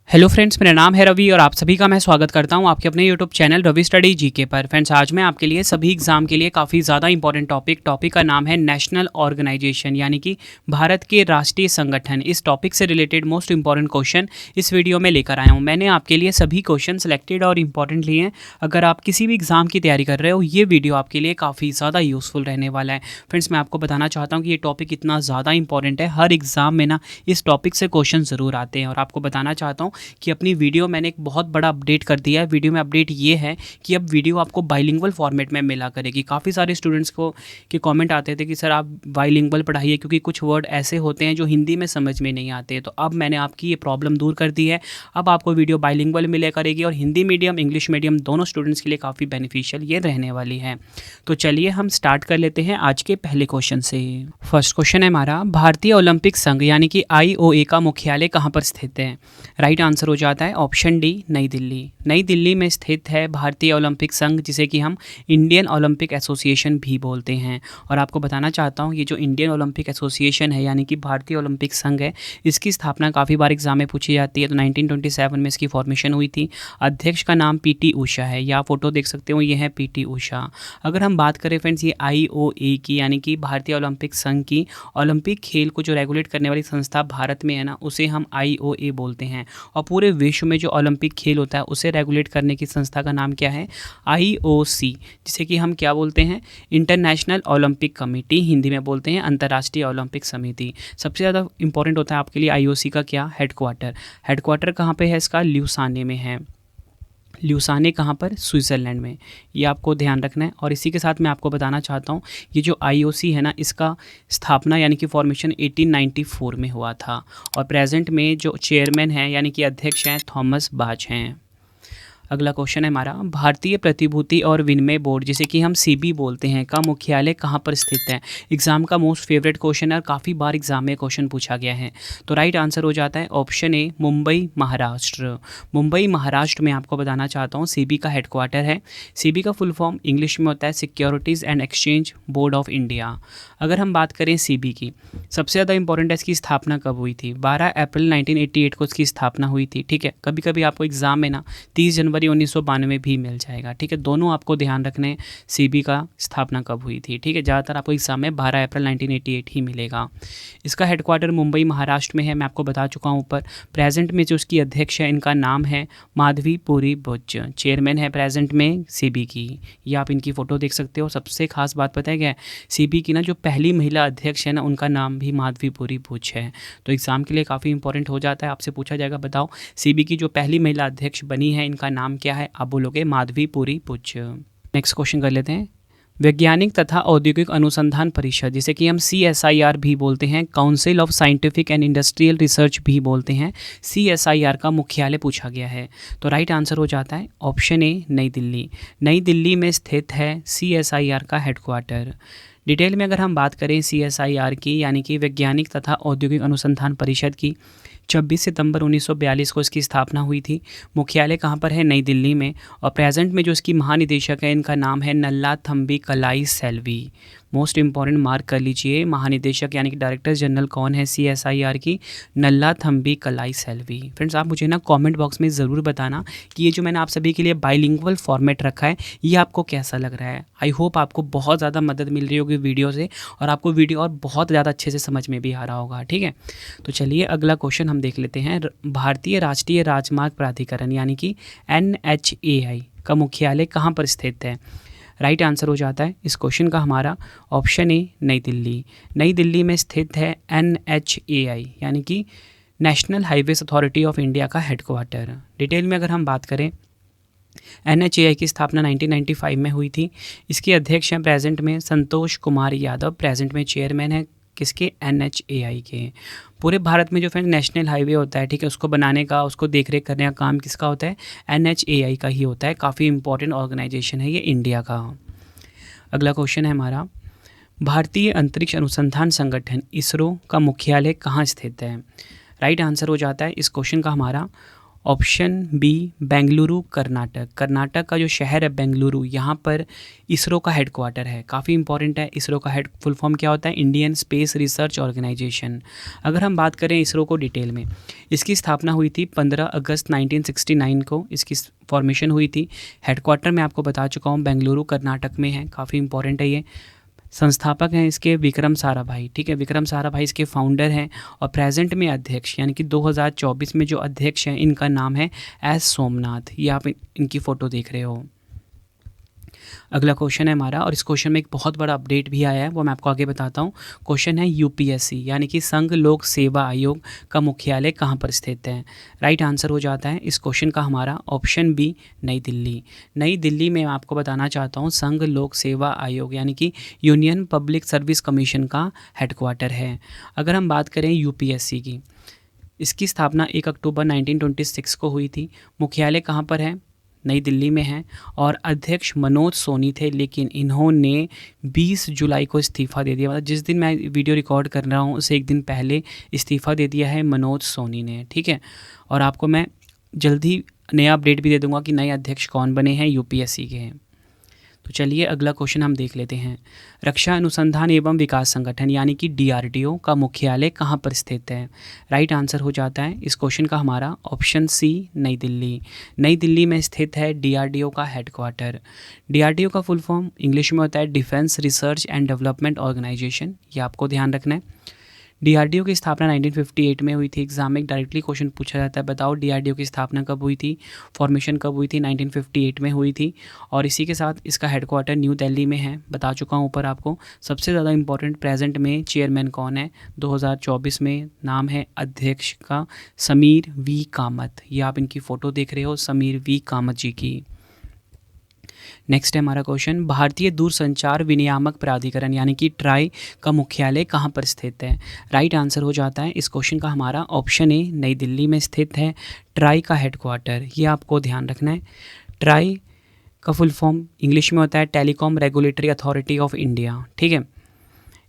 Hello friends, मेरा नाम है रवि और आप सभी का मैं स्वागत करता हूं आपके अपने YouTube channel Ravi study G K पर। फ्रेंड्स, आज मैं आपके लिए सभी एग्जाम के लिए काफ़ी ज़्यादा इंपॉर्टेंट टॉपिक का नाम है नेशनल ऑर्गेनाइजेशन, यानी कि भारत के राष्ट्रीय संगठन। इस टॉपिक से रिलेटेड मोस्ट इंपॉर्टेंट क्वेश्चन इस वीडियो में लेकर आया हूँ। मैंने आपके लिए सभी क्वेश्चन सेलेक्टेड और इंपॉर्टेंट लिए हैं। अगर आप किसी भी एग्जाम की तैयारी कर रहे हो, ये वीडियो आपके लिए काफ़ी ज़्यादा यूज़फुल रहने वाला है। फ्रेंड्स, मैं आपको बताना चाहता हूँ कि ये टॉपिक इतना ज़्यादा इंपॉर्टेंट है, हर एग्जाम में ना इस टॉपिक से क्वेश्चन ज़रूर आते हैं। और आपको बताना चाहता हूँ कि अपनी वीडियो मैंने एक बहुत बड़ा अपडेट कर दिया है। वीडियो में अपडेट ये है कि अब वीडियो आपको बाइलिंगुअल फॉर्मेट में मिला करेगी। काफ़ी सारे स्टूडेंट्स को के कमेंट आते थे कि सर आप बाइलिंगुअल पढ़ाइए, क्योंकि कुछ वर्ड ऐसे होते हैं जो हिंदी में समझ में नहीं आते। तो अब मैंने आपकी ये प्रॉब्लम दूर कर दी है। अब आपको वीडियो बाइलिंगुअल मिला करेगी और हिंदी मीडियम इंग्लिश मीडियम दोनों स्टूडेंट्स के लिए काफ़ी बेनिफिशियल ये रहने वाली है। तो चलिए हम स्टार्ट कर लेते हैं आज के पहले क्वेश्चन से। फर्स्ट क्वेश्चन है हमारा, भारतीय ओलंपिक संघ यानी कि IOA का मुख्यालय कहाँ पर स्थित है? राइट आंसर हो जाता है ऑप्शन डी, नई दिल्ली। नई दिल्ली में स्थित है भारतीय ओलंपिक संघ, जिसे कि हम इंडियन ओलंपिक एसोसिएशन भी बोलते हैं। और आपको बताना चाहता हूँ, ये जो इंडियन ओलंपिक एसोसिएशन है यानी कि भारतीय ओलंपिक संघ है, इसकी स्थापना काफ़ी बार एग्जाम में पूछी जाती है। तो 1927 में इसकी फॉर्मेशन हुई थी। अध्यक्ष का नाम PT उषा है, या फोटो देख सकते हो, ये है PT उषा। अगर हम बात करें फ्रेंड्स ये IOA की यानी कि भारतीय ओलंपिक संघ की, ओलंपिक खेल को जो रेगुलेट करने वाली संस्था भारत में है ना, उसे हम IOA बोलते हैं। और पूरे विश्व में जो ओलंपिक खेल होता है उसे रेगुलेट करने की संस्था का नाम क्या है? IOC, जिसे कि हम क्या बोलते हैं? इंटरनेशनल ओलंपिक कमेटी, हिंदी में बोलते हैं अंतर्राष्ट्रीय ओलंपिक समिति। सबसे ज़्यादा इंपॉर्टेंट होता है आपके लिए IOC का क्या? हेडक्वार्टर। हेडक्वार्टर कहाँ पे है इसका? ल्यूसाने में है। ल्यूसाने कहाँ पर? स्विट्ज़रलैंड में। ये आपको ध्यान रखना है। और इसी के साथ मैं आपको बताना चाहता हूँ, ये जो IOC है ना, इसका स्थापना यानी कि फॉर्मेशन 1894 में हुआ था। और प्रेजेंट में जो चेयरमैन हैं यानी कि अध्यक्ष हैं थॉमस बाच हैं। अगला क्वेश्चन है हमारा, भारतीय प्रतिभूति और विनिमय बोर्ड, जिसे कि हम CB बोलते हैं, का मुख्यालय कहाँ पर स्थित है? एग्जाम का मोस्ट फेवरेट क्वेश्चन है और काफ़ी बार एग्जाम में क्वेश्चन पूछा गया है। तो राइट आंसर हो जाता है ऑप्शन ए, मुंबई महाराष्ट्र। मुंबई महाराष्ट्र में आपको बताना चाहता हूँ CB का हेडक्वार्टर है। CB का फुल फॉर्म इंग्लिश में होता है securities and exchange board of India. अगर हम बात करें CB की, सबसे ज़्यादा इंपॉर्टेंट है इसकी स्थापना कब हुई थी? 12 अप्रैल 1988 को इसकी स्थापना हुई थी। ठीक है, कभी कभी आपको एग्जाम में ना 30 जनवरी 1992 भी मिल जाएगा। ठीक है, दोनों आपको ध्यान रखने CB का स्थापना कब हुई थी। ठीक है, ज़्यादातर आपको एग्जाम में 12 अप्रैल 1988 ही मिलेगा। इसका हेडक्वार्टर मुंबई महाराष्ट्र में है, मैं आपको बता चुका हूँ ऊपर। प्रेजेंट में जो उसकी अध्यक्ष है, इनका नाम है माधवीपुरी बुच। चेयरमैन है प्रेजेंट में CB की। ये आप इनकी फ़ोटो देख सकते हो। सबसे खास बात पता है क्या है? CB की ना जो पहली महिला अध्यक्ष है ना, उनका नाम भी माधवीपुरी बुच है। तो एग्ज़ाम के लिए काफ़ी इंपॉर्टेंट हो जाता है। आपसे पूछा जाएगा बताओ CB की जो पहली महिला अध्यक्ष बनी है, इनका नाम क्या है? आप बोलोगे माधवीपुरी बुच। नेक्स्ट क्वेश्चन कर लेते हैं, वैज्ञानिक तथा औद्योगिक अनुसंधान परिषद, जिसे कि हम CSIR भी बोलते हैं, council of scientific and industrial research भी बोलते हैं, CSIR का मुख्यालय पूछा गया है। तो राइट आंसर हो जाता है ऑप्शन ए, नई दिल्ली। नई दिल्ली में स्थित है CSIR का हेडक्वार्टर। डिटेल में अगर हम बात करें CSIR की यानी कि वैज्ञानिक तथा औद्योगिक अनुसंधान परिषद की, 26 सितंबर 1942 को इसकी स्थापना हुई थी। मुख्यालय कहाँ पर है? नई दिल्ली में। और प्रेजेंट में जो इसकी महानिदेशक है, इनका नाम है नल्ला थम्बी कलाई सेल्वी। मोस्ट इंपॉर्टेंट मार्क कर लीजिए, महानिदेशक यानी कि डायरेक्टर जनरल कौन है CSIR की? नल्ला थम्बी कलाई सेल्वी। फ्रेंड्स, आप मुझे ना कमेंट बॉक्स में ज़रूर बताना कि ये जो मैंने आप सभी के लिए बाइलिंगुअल फॉर्मेट रखा है, ये आपको कैसा लग रहा है। आई होप आपको बहुत ज़्यादा मदद मिल रही होगी वीडियो से, और आपको वीडियो और बहुत ज़्यादा अच्छे से समझ में भी आ रहा होगा। ठीक है, तो चलिए अगला क्वेश्चन हम देख लेते हैं। भारतीय राष्ट्रीय राजमार्ग प्राधिकरण यानी कि NHAI का मुख्यालय कहाँ पर स्थित है? राइट आंसर हो जाता है इस क्वेश्चन का हमारा ऑप्शन ए, नई दिल्ली। नई दिल्ली में स्थित है NHAI यानी कि national highways authority of India का हेडक्वार्टर। डिटेल में अगर हम बात करें, NHAI की स्थापना 1995 में हुई थी। इसके अध्यक्ष हैं प्रेजेंट में संतोष कुमार यादव। प्रेजेंट में चेयरमैन है किसके? NHAI के। पूरे भारत में जो फ्रेंड नेशनल हाईवे होता है, ठीक है, उसको बनाने का, उसको देखरेख करने का काम किसका होता है? NHAI का ही होता है। काफ़ी इंपॉर्टेंट ऑर्गेनाइजेशन है ये इंडिया का। अगला क्वेश्चन है हमारा, भारतीय अंतरिक्ष अनुसंधान संगठन ISRO का मुख्यालय कहाँ स्थित है? राइट आंसर हो जाता है इस क्वेश्चन का हमारा ऑप्शन बी बेंगलुरु कर्नाटक। कर्नाटक का जो शहर है बेंगलुरु, यहाँ पर इसरो का हेडक्वार्टर है। काफ़ी इंपॉर्टेंट है। इसरो का हेड फुल फॉर्म क्या होता है? Indian space research organisation. अगर हम बात करें इसरो को डिटेल में, इसकी स्थापना हुई थी 15 अगस्त 1969 को इसकी फॉर्मेशन हुई थी। हेडक्वार्टर मैं आपको बता चुका हूँ बेंगलुरु कर्नाटक में है। काफ़ी इंपॉर्टेंट है ये। संस्थापक हैं इसके विक्रम साराभाई। ठीक है, विक्रम साराभाई इसके फाउंडर हैं और प्रेजेंट में अध्यक्ष यानी कि 2024 में जो अध्यक्ष हैं इनका नाम है एस सोमनाथ। ये आप इनकी फ़ोटो देख रहे हो। अगला क्वेश्चन है हमारा, और इस क्वेश्चन में एक बहुत बड़ा अपडेट भी आया है, वो मैं आपको आगे बताता हूँ। क्वेश्चन है यूपीएससी यानी कि संघ लोक सेवा आयोग का मुख्यालय कहाँ पर स्थित है? राइट आंसर हो जाता है इस क्वेश्चन का हमारा ऑप्शन बी नई दिल्ली। नई दिल्ली में मैं आपको बताना चाहता हूँ संघ लोक सेवा आयोग यानी कि यूनियन पब्लिक सर्विस कमीशन का हेडक्वार्टर है। अगर हम बात करें यूपीएससी की, इसकी स्थापना 1 अक्टूबर 1926 को हुई थी। मुख्यालय कहाँ पर है? नई दिल्ली में है। और अध्यक्ष मनोज सोनी थे, लेकिन इन्होंने 20 जुलाई को इस्तीफ़ा दे दिया। मतलब जिस दिन मैं वीडियो रिकॉर्ड कर रहा हूँ उससे एक दिन पहले इस्तीफ़ा दे दिया है मनोज सोनी ने। ठीक है, और आपको मैं जल्दी नया अपडेट भी दे दूँगा कि नए अध्यक्ष कौन बने हैं यूपीएससी के हैं। तो चलिए अगला क्वेश्चन हम देख लेते हैं। रक्षा अनुसंधान एवं विकास संगठन यानी कि डीआरडीओ का मुख्यालय कहाँ पर स्थित है? राइट आंसर हो जाता है इस क्वेश्चन का हमारा ऑप्शन सी नई दिल्ली। नई दिल्ली में स्थित है डीआरडीओ का हेडक्वार्टर। डीआरडीओ का फुल फॉर्म इंग्लिश में होता है defence research and development organisation. ये आपको ध्यान रखना है। डीआरडीओ की स्थापना 1958 में हुई थी। एग्जाम में डायरेक्टली क्वेश्चन पूछा जाता है, बताओ डीआरडीओ की स्थापना कब हुई थी, फॉर्मेशन कब हुई थी? 1958 में हुई थी। और इसी के साथ इसका हेडक्वार्टर न्यू दिल्ली में है। बता चुका हूँ ऊपर आपको। सबसे ज़्यादा इंपॉर्टेंट प्रेजेंट में चेयरमैन कौन है 2024 में? नाम है अध्यक्ष का समीर वी कामत। ये आप इनकी फ़ोटो देख रहे हो, समीर वी कामत जी की। नेक्स्ट है हमारा क्वेश्चन, भारतीय दूरसंचार विनियामक प्राधिकरण यानी कि ट्राई का मुख्यालय कहाँ पर स्थित है? राइट आंसर हो जाता है इस क्वेश्चन का हमारा ऑप्शन ए नई दिल्ली में स्थित है ट्राई का हेडक्वार्टर। ये आपको ध्यान रखना है। ट्राई का फुल फॉर्म इंग्लिश में होता है telecom regulatory authority of India. ठीक है,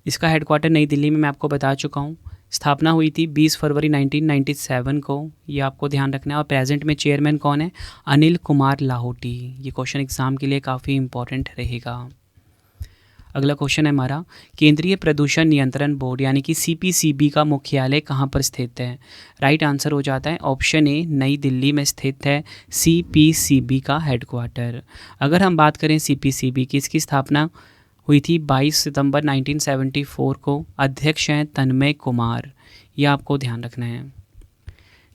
इसका हेडक्वार्टर नई दिल्ली में मैं आपको बता चुका हूँ। स्थापना हुई थी 20 फरवरी 1997 को। ये आपको ध्यान रखना है। और प्रेजेंट में चेयरमैन कौन है? अनिल कुमार लाहौटी। ये क्वेश्चन एग्जाम के लिए काफ़ी इंपॉर्टेंट रहेगा। अगला क्वेश्चन है हमारा, केंद्रीय प्रदूषण नियंत्रण बोर्ड यानी कि सीपीसीबी का मुख्यालय कहाँ पर स्थित है? राइट आंसर हो जाता है ऑप्शन ए नई दिल्ली में स्थित है सीपीसीबी का हेडक्वार्टर। अगर हम बात करें सीपीसीबी की, इसकी स्थापना हुई थी 22 सितंबर 1974 को। अध्यक्ष हैं तन्मय कुमार। ये आपको ध्यान रखना है।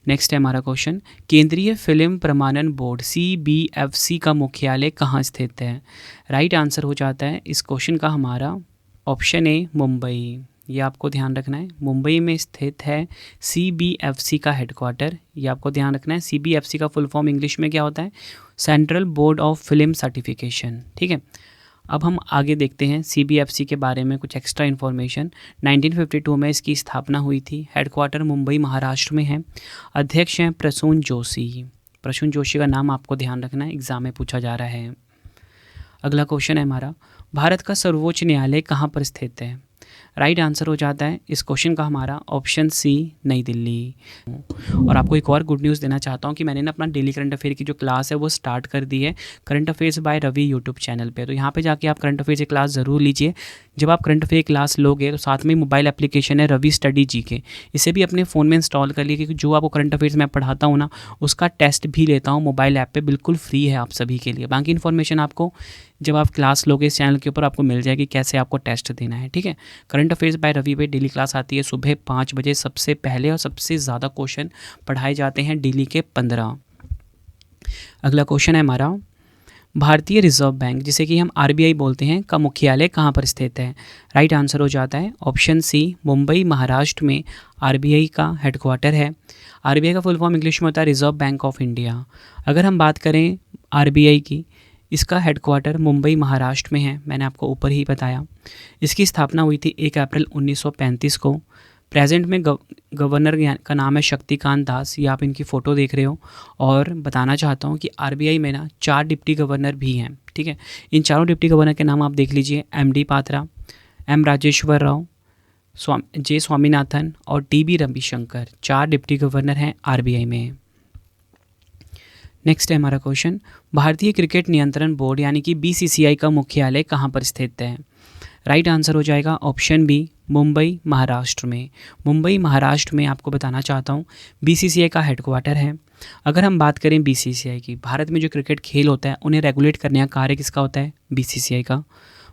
नेक्स्ट है हमारा क्वेश्चन, केंद्रीय फिल्म प्रमाणन बोर्ड सीबीएफसी का मुख्यालय कहाँ स्थित है? राइट आंसर हो जाता है इस क्वेश्चन का हमारा ऑप्शन ए मुंबई। ये आपको ध्यान रखना है। मुंबई में स्थित है सीबीएफसी का हेडक्वार्टर। ये आपको ध्यान रखना है। सीबीएफसी का फुल फॉर्म इंग्लिश में क्या होता है? Central board of film certification. ठीक है, अब हम आगे देखते हैं सीबीएफसी के बारे में कुछ एक्स्ट्रा इन्फॉर्मेशन। 1952 में इसकी स्थापना हुई थी। हेडक्वार्टर मुंबई महाराष्ट्र में है। अध्यक्ष हैं प्रसून जोशी। प्रसून जोशी का नाम आपको ध्यान रखना है, एग्जाम में पूछा जा रहा है। अगला क्वेश्चन है हमारा, भारत का सर्वोच्च न्यायालय कहाँ पर स्थित है? राइट आंसर हो जाता है इस क्वेश्चन का हमारा ऑप्शन सी नई दिल्ली। और आपको एक और गुड न्यूज़ देना चाहता हूँ कि मैंने ना अपना डेली करंट अफेयर की जो क्लास है वो स्टार्ट कर दी है current affairs by Ravi YouTube channel पे। तो यहाँ पे जाके आप करंट अफेयर्स की क्लास ज़रूर लीजिए। जब आप करंट अफेयर क्लास लोगे तो साथ में मोबाइल एप्लीकेशन है रवि स्टडी जीके, इसे भी अपने फ़ोन में इंस्टॉल कर लीजिए, क्योंकि जो आपको करंट अफेयर्स मैं पढ़ाता हूँ ना उसका टेस्ट भी लेता हूँ मोबाइल ऐप पे, बिल्कुल फ्री है आप सभी के लिए। बाकी इन्फॉर्मेशन आपको जब आप क्लास लोगे इस चैनल के ऊपर आपको मिल जाएगी कैसे आपको टेस्ट देना है। ठीक है, करंट अफेयर्स बाय रवि पे डेली क्लास आती है सुबह 5 बजे सबसे पहले, और सबसे ज़्यादा क्वेश्चन पढ़ाए जाते हैं डेली के 15। अगला क्वेश्चन है हमारा, भारतीय रिजर्व बैंक जिसे कि हम आरबीआई बोलते हैं का मुख्यालय कहाँ पर स्थित है? राइट आंसर हो जाता है ऑप्शन सी मुंबई महाराष्ट्र में आरबीआई का हेडक्वार्टर है। आरबीआई का फुल फॉर्म इंग्लिश में होता है रिजर्व बैंक ऑफ इंडिया। अगर हम बात करें आरबीआई की, इसका हेडक्वार्टर मुंबई महाराष्ट्र में है, मैंने आपको ऊपर ही बताया। इसकी स्थापना हुई थी 1 अप्रैल 1935 को। प्रेजेंट में गवर्नर का नाम है शक्तिकांत दास। ये आप इनकी फ़ोटो देख रहे हो। और बताना चाहता हूँ कि आरबीआई में ना 4 डिप्टी गवर्नर भी हैं। ठीक है, इन चारों डिप्टी गवर्नर के नाम आप देख लीजिए, एमडी पात्रा, एम राजेश्वर राव, जे स्वामीनाथन और टीबी रविशंकर। 4 डिप्टी गवर्नर हैं आरबीआई में। नेक्स्ट है हमारा क्वेश्चन, भारतीय क्रिकेट नियंत्रण बोर्ड यानी कि बीसीसीआई का मुख्यालय कहाँ पर स्थित है? राइट आंसर हो जाएगा ऑप्शन बी, मुंबई महाराष्ट्र में। मुंबई महाराष्ट्र में आपको बताना चाहता हूँ बीसीसीआई का हेडक्वार्टर है। अगर हम बात करें बीसीसीआई की, भारत में जो क्रिकेट खेल होता है उन्हें रेगुलेट करने का कार्य किसका होता है? बीसीसीआई का।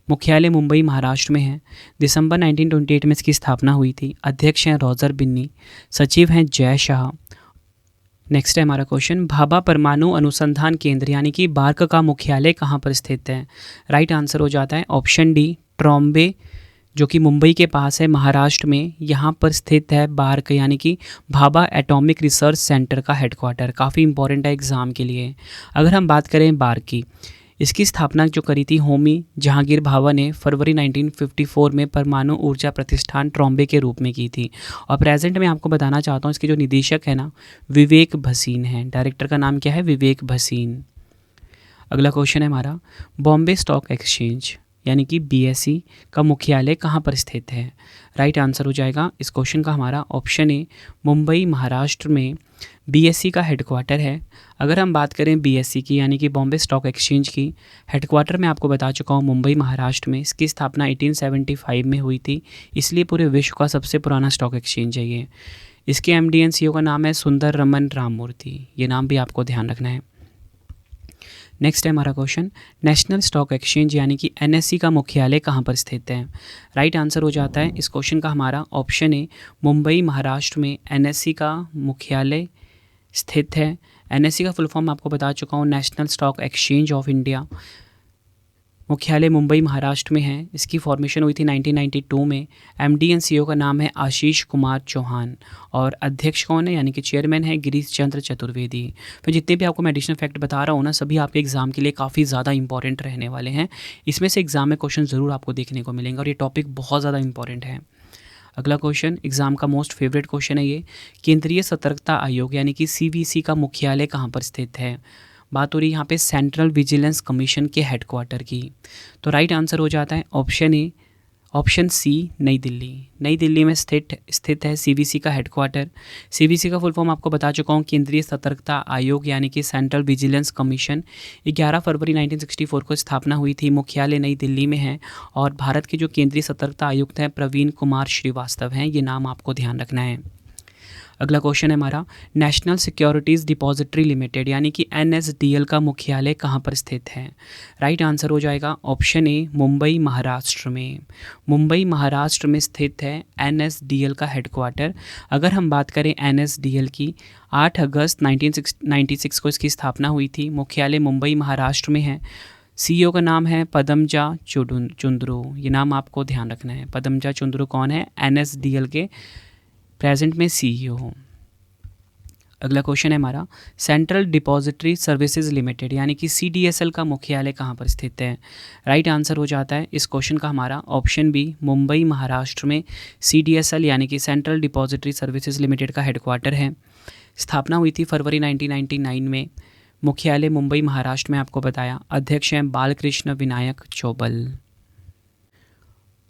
मुख्यालय मुंबई महाराष्ट्र में है। दिसंबर 1928 में इसकी स्थापना हुई थी। अध्यक्ष हैं रॉजर बिन्नी, सचिव हैं जय शाह। नेक्स्ट है हमारा क्वेश्चन, भाभा परमाणु अनुसंधान केंद्र यानी कि बार्क का मुख्यालय कहाँ पर स्थित है? राइट आंसर हो जाता है ऑप्शन डी, ट्रॉम्बे, जो कि मुंबई के पास है महाराष्ट्र में। यहाँ पर स्थित है बार्क यानी कि भाभा एटॉमिक रिसर्च सेंटर का हेडक्वार्टर। काफ़ी इंपॉर्टेंट है एग्ज़ाम के लिए। अगर हम बात करें बार्क की, इसकी स्थापना जो करी थी होमी जहांगीर भाभा ने फरवरी 1954 में परमाणु ऊर्जा प्रतिष्ठान ट्रॉम्बे के रूप में की थी। और प्रेजेंट में आपको बताना चाहता हूँ इसके जो निदेशक है ना, विवेक भसीन है। डायरेक्टर का नाम क्या है? विवेक भसीन। अगला क्वेश्चन है हमारा, बॉम्बे स्टॉक एक्सचेंज यानी कि बीएसई का मुख्यालय कहाँ पर स्थित है? राइट आंसर हो जाएगा इस क्वेश्चन का हमारा ऑप्शन ए, मुंबई महाराष्ट्र में बीएसई का हेडक्वार्टर है। अगर हम बात करें बीएसई की यानी कि बॉम्बे स्टॉक एक्सचेंज की, हेडक्वार्टर मैं आपको बता चुका हूँ मुंबई महाराष्ट्र में। इसकी स्थापना 1875 में हुई थी, इसलिए पूरे विश्व का सबसे पुराना स्टॉक एक्सचेंज है ये। इसके एमडी एंड सीईओ का नाम है सुंदर रमन राममूर्ति। ये नाम भी आपको ध्यान रखना है। नेक्स्ट है हमारा क्वेश्चन, नेशनल स्टॉक एक्सचेंज यानी कि एनएससी का मुख्यालय कहाँ पर स्थित है? राइट आंसर हो जाता है इस क्वेश्चन का हमारा ऑप्शन ए, मुंबई महाराष्ट्र में एनएससी का मुख्यालय स्थित है। एनएससी का फुल फॉर्म आपको बता चुका हूँ, national stock exchange of India. मुख्यालय मुंबई महाराष्ट्र में है। इसकी फॉर्मेशन हुई थी 1992 में। एमडी एंड सीईओ का नाम है आशीष कुमार चौहान और अध्यक्ष कौन है यानी कि चेयरमैन है गिरीश चंद्र चतुर्वेदी। तो जितने भी आपको मैं एडिशनल फैक्ट बता रहा हूँ ना, सभी आपके एग्जाम के लिए काफ़ी ज़्यादा इंपॉर्टेंट रहने वाले हैं। इसमें से एग्जाम में क्वेश्चन ज़रूर आपको देखने को मिलेंगे और ये टॉपिक बहुत ज़्यादा इंपॉर्टेंट है। अगला क्वेश्चन एग्जाम का मोस्ट फेवरेट क्वेश्चन है ये, केंद्रीय सतर्कता आयोग यानी कि सीवीसी का मुख्यालय कहाँ पर स्थित है? बात हो रही है यहाँ पे सेंट्रल विजिलेंस कमीशन के हेडक्वार्टर की। तो राइट आंसर हो जाता है ऑप्शन ए, ऑप्शन सी, नई दिल्ली। नई दिल्ली में स्थित है सीवीसी का हेडक्वार्टर। सीवीसी का फुल फॉर्म आपको बता चुका हूँ, केंद्रीय सतर्कता आयोग यानी कि सेंट्रल विजिलेंस कमीशन। 11 फरवरी 1964 को स्थापना हुई थी। मुख्यालय नई दिल्ली में है और भारत के जो केंद्रीय सतर्कता आयुक्त हैं प्रवीण कुमार श्रीवास्तव हैं। ये नाम आपको ध्यान रखना है। अगला क्वेश्चन है हमारा, नेशनल सिक्योरिटीज़ डिपॉजिटरी लिमिटेड यानी कि एनएसडीएल का मुख्यालय कहाँ पर स्थित है? राइट आंसर हो जाएगा ऑप्शन ए, मुंबई महाराष्ट्र में। मुंबई महाराष्ट्र में स्थित है एनएसडीएल का हेडक्वार्टर। अगर हम बात करें एनएसडीएल की, 8 अगस्त 1996 को इसकी स्थापना हुई थी। मुख्यालय मुंबई महाराष्ट्र में है। सीईओ का नाम है पदमजा चुंद्रू। ये नाम आपको ध्यान रखना है। पदमजा चुंद्रू कौन है? एनएसडीएल के प्रेजेंट में सीईओ हो। अगला क्वेश्चन है हमारा, सेंट्रल डिपॉजिटरी सर्विसेज लिमिटेड यानी कि सीडीएसएल का मुख्यालय कहाँ पर स्थित है? राइट आंसर हो जाता है इस क्वेश्चन का हमारा ऑप्शन बी, मुंबई महाराष्ट्र में सीडीएसएल यानी कि सेंट्रल डिपॉजिटरी सर्विसेज लिमिटेड का हेडक्वार्टर है। स्थापना हुई थी फरवरी 1999 में। मुख्यालय मुंबई महाराष्ट्र में आपको बताया। अध्यक्ष हैं बालकृष्ण विनायक चौबल।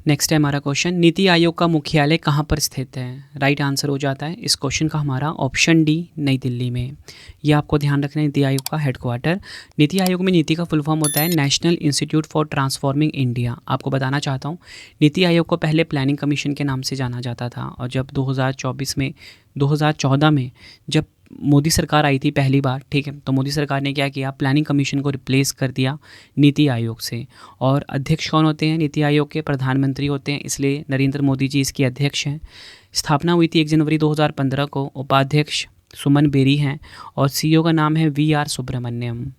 नेक्स्ट है हमारा क्वेश्चन, नीति आयोग का मुख्यालय कहाँ पर स्थित है? राइट आंसर हो जाता है इस क्वेश्चन का हमारा ऑप्शन डी, नई दिल्ली में। यह आपको ध्यान रखना है, नीति आयोग का हेडक्वार्टर। नीति आयोग में नीति का फुल फॉर्म होता है national institute for transforming India. आपको बताना चाहता हूँ, नीति आयोग को पहले प्लानिंग कमीशन के नाम से जाना जाता था और जब 2014 में जब मोदी सरकार आई थी पहली बार, ठीक है, तो मोदी सरकार ने क्या किया, प्लानिंग कमीशन को रिप्लेस कर दिया नीति आयोग से। और अध्यक्ष कौन होते हैं नीति आयोग के? प्रधानमंत्री होते हैं, इसलिए नरेंद्र मोदी जी इसके अध्यक्ष हैं। स्थापना हुई थी 1 जनवरी 2015 को। उपाध्यक्ष सुमन बेरी हैं और सीईओ का नाम है वी.आर. सुब्रमण्यम।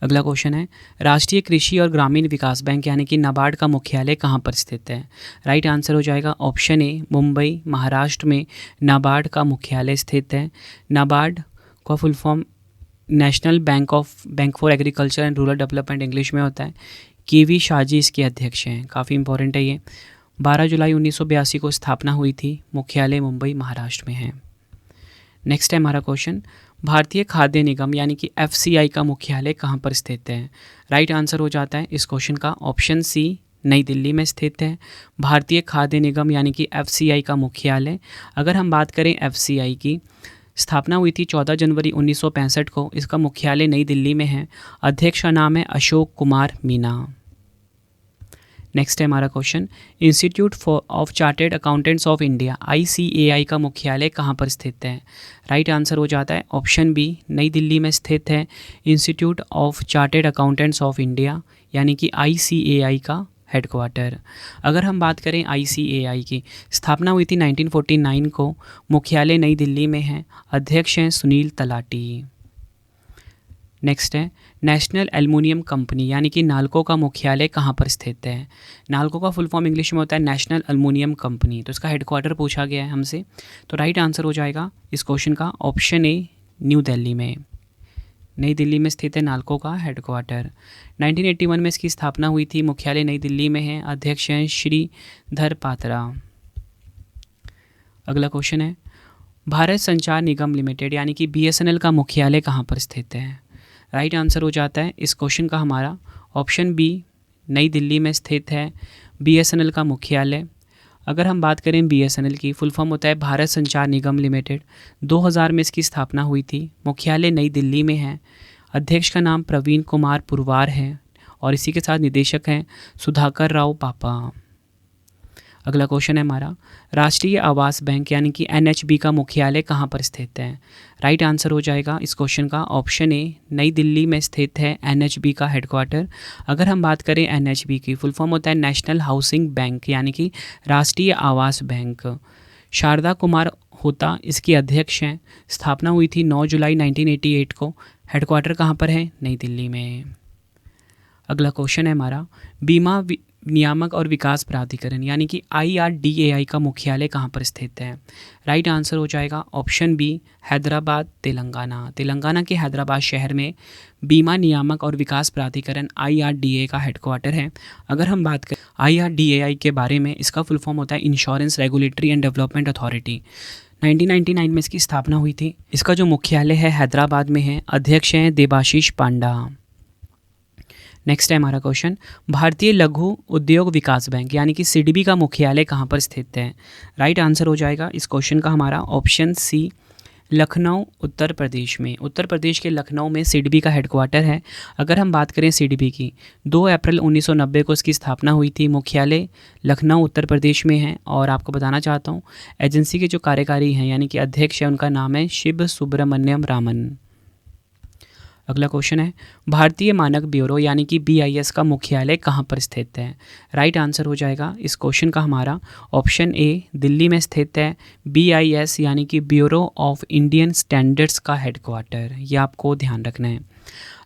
अगला क्वेश्चन है, राष्ट्रीय कृषि और ग्रामीण विकास बैंक यानी कि नाबार्ड का मुख्यालय कहाँ पर स्थित है? राइट आंसर हो जाएगा ऑप्शन ए, मुंबई महाराष्ट्र में नाबार्ड का मुख्यालय स्थित है। नाबार्ड का full form national bank for agriculture and rural development English में होता है। के.वी. शाहजी इसके अध्यक्ष हैं। काफ़ी इंपॉर्टेंट है ये। 12 जुलाई 1982 को स्थापना हुई थी। मुख्यालय मुंबई महाराष्ट्र में है। नेक्स्ट है हमारा क्वेश्चन, भारतीय खाद्य निगम यानी कि एफसीआई का मुख्यालय कहाँ पर स्थित है? राइट आंसर हो जाता है इस क्वेश्चन का ऑप्शन सी, नई दिल्ली में स्थित है भारतीय खाद्य निगम यानी कि एफसीआई का मुख्यालय। अगर हम बात करें एफसीआई की, स्थापना हुई थी 14 जनवरी 1965 को। इसका मुख्यालय नई दिल्ली में है। अध्यक्ष का नाम है अशोक कुमार मीना। नेक्स्ट है हमारा question, institute for of chartered accountants of India ICAI का मुख्यालय कहाँ पर स्थित है? राइट आंसर हो जाता है ऑप्शन बी, नई दिल्ली में स्थित है institute of chartered accountants of India, यानी कि ICAI का हेडक्वार्टर। अगर हम बात करें ICAI की, स्थापना हुई थी 1949 को। मुख्यालय नई दिल्ली में है। अध्यक्ष हैं सुनील तलाटी। नेक्स्ट है नेशनल एल्युमिनियम कंपनी यानी कि नाल्को का मुख्यालय कहाँ पर स्थित है? नाल्को का फुल फॉर्म इंग्लिश में होता है नेशनल एल्युमिनियम कंपनी। तो इसका हेडक्वार्टर पूछा गया है हमसे, तो राइट आंसर हो जाएगा इस क्वेश्चन का ऑप्शन ए, न्यू दिल्ली में। नई दिल्ली में स्थित है नाल्को का हेडक्वार्टर। 1981 में इसकी स्थापना हुई थी। मुख्यालय नई दिल्ली में है। अध्यक्ष हैं श्रीधर पात्रा। अगला क्वेश्चन है भारत संचार निगम लिमिटेड यानी कि BSNL का मुख्यालय कहाँ पर स्थित है? राइट आंसर हो जाता है इस क्वेश्चन का हमारा ऑप्शन बी, नई दिल्ली में स्थित है BSNL का मुख्यालय। अगर हम बात करें BSNL की, फुल फॉर्म होता है भारत संचार निगम लिमिटेड। 2000 में इसकी स्थापना हुई थी। मुख्यालय नई दिल्ली में है। अध्यक्ष का नाम प्रवीण कुमार पुरवार है और इसी के साथ निदेशक हैं सुधाकर राव पापा। अगला क्वेश्चन है हमारा राष्ट्रीय आवास बैंक यानी कि NHB का मुख्यालय कहाँ पर स्थित है? राइट आंसर हो जाएगा इस क्वेश्चन का ऑप्शन ए, नई दिल्ली में स्थित है NHB का हेडक्वार्टर। अगर हम बात करें NHB की, फुल फॉर्म होता है नेशनल हाउसिंग बैंक यानी कि राष्ट्रीय आवास बैंक। शारदा कुमार होता इसकी अध्यक्ष हैं। स्थापना हुई थी 9 जुलाई 1988 को। हेडक्वार्टर कहाँ पर है? नई दिल्ली में। अगला क्वेश्चन है हमारा बीमा नियामक और विकास प्राधिकरण यानी कि IRDAI का मुख्यालय कहाँ पर स्थित है? राइट आंसर हो जाएगा ऑप्शन बी, हैदराबाद तेलंगाना। तेलंगाना के हैदराबाद शहर में बीमा नियामक और विकास प्राधिकरण IRDAI का हेडक्वार्टर है। अगर हम बात करें IRDAI के बारे में, इसका फुल फॉर्म होता है insurance regulatory and development authority. 1999 में इसकी स्थापना हुई थी। इसका जो मुख्यालय है हैदराबाद में है। अध्यक्ष हैं देबाशीष पांडा। नेक्स्ट है हमारा क्वेश्चन भारतीय लघु उद्योग विकास बैंक यानी कि SIDBI का मुख्यालय कहाँ पर स्थित है? राइट आंसर हो जाएगा इस क्वेश्चन का हमारा ऑप्शन सी, लखनऊ उत्तर प्रदेश में। उत्तर प्रदेश के लखनऊ में SIDBI का हेडक्वार्टर है। अगर हम बात करें SIDBI की, 2 अप्रैल 1990 को इसकी स्थापना हुई थी। मुख्यालय लखनऊ उत्तर प्रदेश में है। और आपको बताना चाहता हूँ एजेंसी के जो कार्यकारी हैं यानी कि अध्यक्ष है, उनका नाम है शिव सुब्रमण्यम रामन। अगला क्वेश्चन है भारतीय मानक ब्यूरो यानी कि BIS का मुख्यालय कहाँ पर स्थित है? राइट आंसर हो जाएगा इस क्वेश्चन का हमारा ऑप्शन ए, दिल्ली में स्थित है BIS यानी कि ब्यूरो ऑफ इंडियन स्टैंडर्ड्स का हेडक्वार्टर। ये आपको ध्यान रखना है।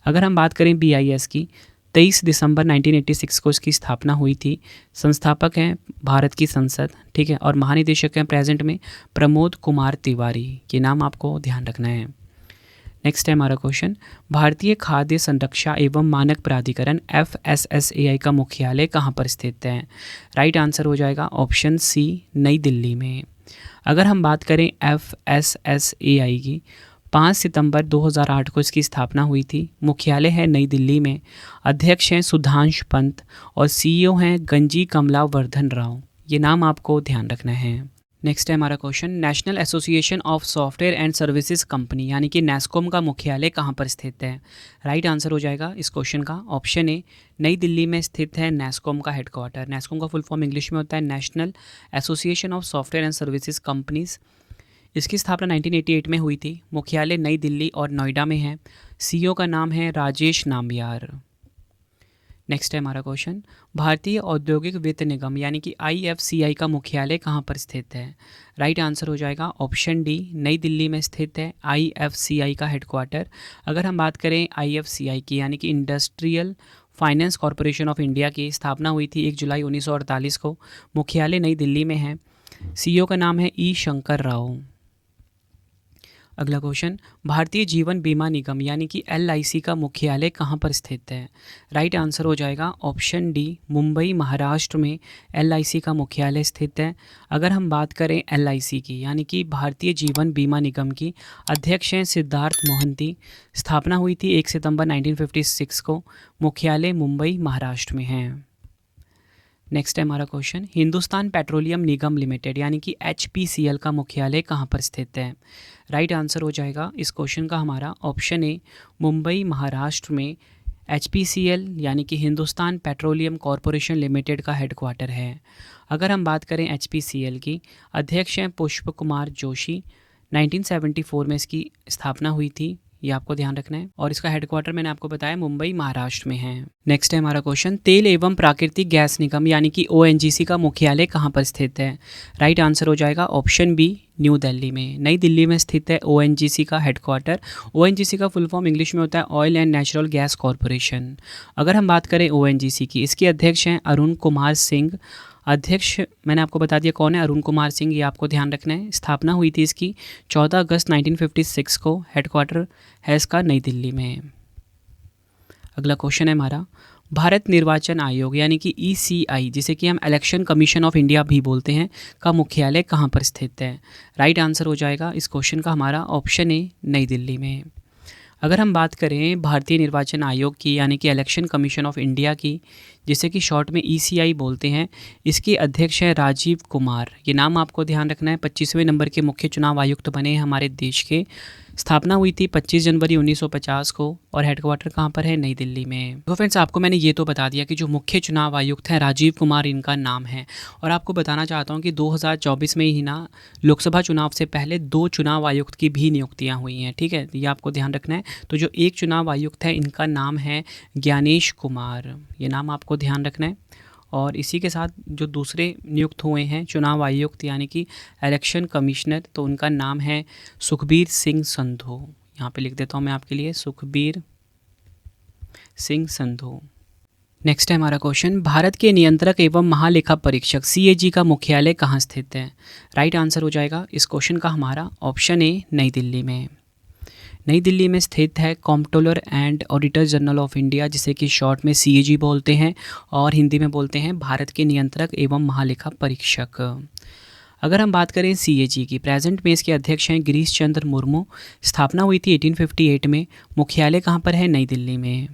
अगर हम बात करें BIS की, 23 दिसंबर 1986 को इसकी स्थापना हुई थी। संस्थापक हैं भारत की संसद, ठीक है, और महानिदेशक हैं प्रेजेंट में प्रमोद कुमार तिवारी। ये नाम आपको ध्यान रखना है। नेक्स्ट है हमारा क्वेश्चन भारतीय खाद्य संरक्षा एवं मानक प्राधिकरण FSSAI का मुख्यालय कहाँ पर स्थित है? राइट आंसर हो जाएगा ऑप्शन सी, नई दिल्ली में। अगर हम बात करें FSSAI की, 5 सितंबर 2008 को इसकी स्थापना हुई थी। मुख्यालय है नई दिल्ली में। अध्यक्ष हैं सुधांश पंत और CEO हैं गंजी कमला वर्धन राव। ये नाम आपको ध्यान रखना है। नेक्स्ट है हमारा question national association of software and services company यानी कि NASSCOM का मुख्यालय कहाँ पर स्थित है? राइट आंसर हो जाएगा इस क्वेश्चन का ऑप्शन ए, नई दिल्ली में स्थित है NASSCOM का हेडक्वार्टर। NASSCOM का फुल फॉर्म इंग्लिश में होता है national association of software and services companies. इसकी स्थापना 1988 में हुई थी। मुख्यालय नई दिल्ली और नोएडा में है। CEO का नाम है राजेश नाम्बियार। नेक्स्ट है हमारा क्वेश्चन भारतीय औद्योगिक वित्त निगम यानी कि IFCI का मुख्यालय कहाँ पर स्थित है? राइट आंसर हो जाएगा ऑप्शन डी, नई दिल्ली में स्थित है IFCI का हेडक्वार्टर। अगर हम बात करें IFCI की यानी कि industrial finance corporation of India की, स्थापना हुई थी 1 जुलाई 1948 को। मुख्यालय नई दिल्ली में है। CEO का नाम है E शंकर राव। अगला क्वेश्चन भारतीय जीवन बीमा निगम यानी कि LIC का मुख्यालय कहाँ पर स्थित है? राइट आंसर हो जाएगा ऑप्शन डी, मुंबई महाराष्ट्र में LIC का मुख्यालय स्थित है। अगर हम बात करें LIC की यानी कि भारतीय जीवन बीमा निगम की, अध्यक्ष हैं सिद्धार्थ मोहंती। स्थापना हुई थी 1 सितंबर 1956 को। मुख्यालय मुंबई महाराष्ट्र में है। नेक्स्ट है हमारा क्वेश्चन, हिंदुस्तान पेट्रोलियम निगम लिमिटेड यानी कि HPCL का मुख्यालय कहाँ पर स्थित है? राइट आंसर हो जाएगा इस क्वेश्चन का हमारा ऑप्शन ए, मुंबई महाराष्ट्र में HPCL यानी कि हिंदुस्तान पेट्रोलियम कॉरपोरेशन लिमिटेड का हेडक्वार्टर है। अगर हम बात करें HPCL की, अध्यक्ष हैं पुष्प कुमार जोशी। 1974 में इसकी स्थापना हुई थी, ये आपको ध्यान रखना है, और इसका हेडक्वार्टर मैंने आपको बताया मुंबई महाराष्ट्र में है। नेक्स्ट है हमारा क्वेश्चन, तेल एवं प्राकृतिक गैस निगम यानी कि ONGC का मुख्यालय कहाँ पर स्थित है? राइट आंसर हो जाएगा ऑप्शन बी, न्यू दिल्ली में। नई दिल्ली में स्थित है ONGC का हेडक्वार्टर। ONGC का फुल फॉर्म इंग्लिश में होता है oil and natural gas corporation. अगर हम बात करें ONGC की, इसके अध्यक्ष हैं अरुण कुमार सिंह। अध्यक्ष मैंने आपको बता दिया कौन है, अरुण कुमार सिंह, ये आपको ध्यान रखना है। स्थापना हुई थी इसकी 14 अगस्त 1956 को। हेडक्वार्टर है इसका नई दिल्ली में। अगला क्वेश्चन है हमारा, भारत निर्वाचन आयोग यानी कि ECI, जिसे कि हम इलेक्शन कमीशन ऑफ इंडिया भी बोलते हैं, का मुख्यालय कहाँ पर स्थित है? राइट आंसर हो जाएगा इस क्वेश्चन का हमारा ऑप्शन ए, नई दिल्ली में। अगर हम बात करें भारतीय निर्वाचन आयोग की यानी कि इलेक्शन कमीशन ऑफ इंडिया की, जिसे कि शॉर्ट में ECI बोलते हैं, इसके अध्यक्ष हैं राजीव कुमार। ये नाम आपको ध्यान रखना है। 25वें नंबर के मुख्य चुनाव आयुक्त बने हैं हमारे देश के। स्थापना हुई थी 25 जनवरी 1950 को, और हेडक्वार्टर कहाँ पर है? नई दिल्ली में। तो फ्रेंड्स, आपको मैंने ये तो बता दिया कि जो मुख्य चुनाव आयुक्त हैं राजीव कुमार इनका नाम है, और आपको बताना चाहता हूँ कि 2024 में ही ना लोकसभा चुनाव से पहले 2 चुनाव आयुक्त की भी नियुक्तियाँ हुई हैं। ठीक है, ये आपको ध्यान रखना है। तो जो एक चुनाव आयुक्त है इनका नाम है ज्ञानेश कुमार, ये नाम आपको ध्यान रखना है। और इसी के साथ जो दूसरे नियुक्त हुए हैं चुनाव आयुक्त यानी कि इलेक्शन कमिश्नर, तो उनका नाम है सुखबीर सिंह संधू। यहाँ पे लिख देता हूँ मैं आपके लिए, सुखबीर सिंह संधू। नेक्स्ट है हमारा क्वेश्चन, भारत के नियंत्रक एवं महालेखा परीक्षक CAG का मुख्यालय कहाँ स्थित है? राइट आंसर हो जाएगा इस क्वेश्चन का हमारा ऑप्शन ए, नई दिल्ली में। नई दिल्ली में स्थित है comptroller and auditor general of India, जिसे कि शॉर्ट में CAG बोलते हैं, और हिंदी में बोलते हैं भारत के नियंत्रक एवं महालेखा परीक्षक। अगर हम बात करें CAG की, प्रेजेंट में इसके अध्यक्ष हैं गिरीश चंद्र मुर्मू। स्थापना हुई थी 1858 में। मुख्यालय कहाँ पर है? नई दिल्ली में।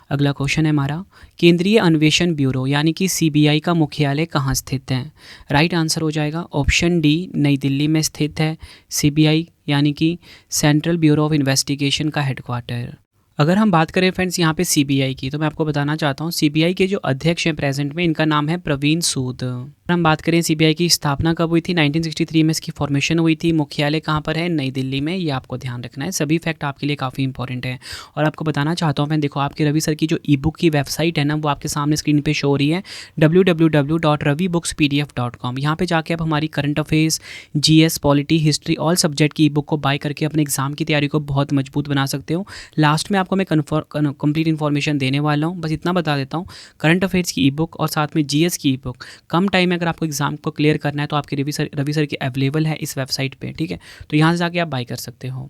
अगला क्वेश्चन है हमारा, केंद्रीय अन्वेषण ब्यूरो यानी कि CBI का मुख्यालय कहाँ स्थित है? राइट आंसर हो जाएगा ऑप्शन डी, नई दिल्ली में स्थित है CBI यानी कि सेंट्रल ब्यूरो ऑफ इन्वेस्टिगेशन का हेडक्वार्टर। अगर हम बात करें फ्रेंड्स यहाँ पे CBI की, तो मैं आपको बताना चाहता हूँ CBI के जो अध्यक्ष हैं प्रेजेंट में, इनका नाम है प्रवीण सूद। अगर हम बात करें CBI की स्थापना कब हुई थी? 1963 में इसकी फॉर्मेशन हुई थी। मुख्यालय कहाँ पर है? नई दिल्ली में। ये आपको ध्यान रखना है, सभी फैक्ट आपके लिए काफ़ी इंपॉर्टेंट है। और आपको बताना चाहता हूँ मैं, देखो आपके रवि सर की जो ई-बुक की वेबसाइट है ना, वो आपके सामने स्क्रीन पर शो हो रही है, www.ravibookspdf.com। यहाँ पर जाके आप हमारी current affairs, GS, polity, history, all subject की ई-बुक को बाय करके अपने एग्जाम की तैयारी को बहुत मजबूत बना सकते हो। लास्ट में आपको मैं कंप्लीट इन्फॉर्मेशन देने वाला हूँ, बस इतना बता देता हूँ, करंट अफेयर्स की ई-बुक और साथ में GS की ई-बुक कम टाइम में अगर आपको एग्जाम को क्लियर करना है तो आपके रवि सर की अवेलेबल है इस वेबसाइट पे। ठीक है, तो यहाँ से जाके आप बाय कर सकते हो।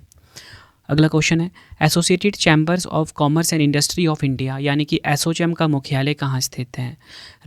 अगला क्वेश्चन है, associated chambers of commerce and industry of India यानी कि एसोचैम का मुख्यालय कहाँ स्थित है?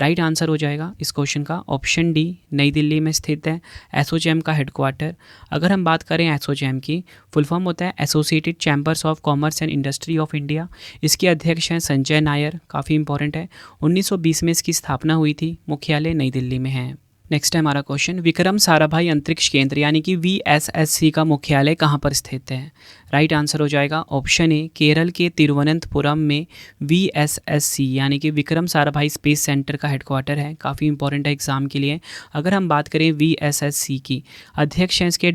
राइट आंसर हो जाएगा इस क्वेश्चन का ऑप्शन डी, नई दिल्ली में स्थित है एसोचैम का हेडक्वार्टर। अगर हम बात करें एसोचैम की, फुल फॉर्म होता है associated chambers of commerce and industry of India. इसके अध्यक्ष हैं संजय नायर, काफ़ी इंपॉर्टेंट है। 1920 में इसकी स्थापना हुई थी। मुख्यालय नई दिल्ली में है। नेक्स्ट है हमारा क्वेश्चन, विक्रम साराभाई अंतरिक्ष केंद्र यानी कि VSSC का मुख्यालय कहाँ पर स्थित है? राइट आंसर हो जाएगा ऑप्शन ए, केरल के तिरुवनंतपुरम में VSSC यानी कि विक्रम साराभाई स्पेस सेंटर का हेडक्वार्टर है। काफ़ी इंपॉर्टेंट है एग्जाम के लिए। अगर हम बात करें VSSC की, अध्यक्ष हैं इसके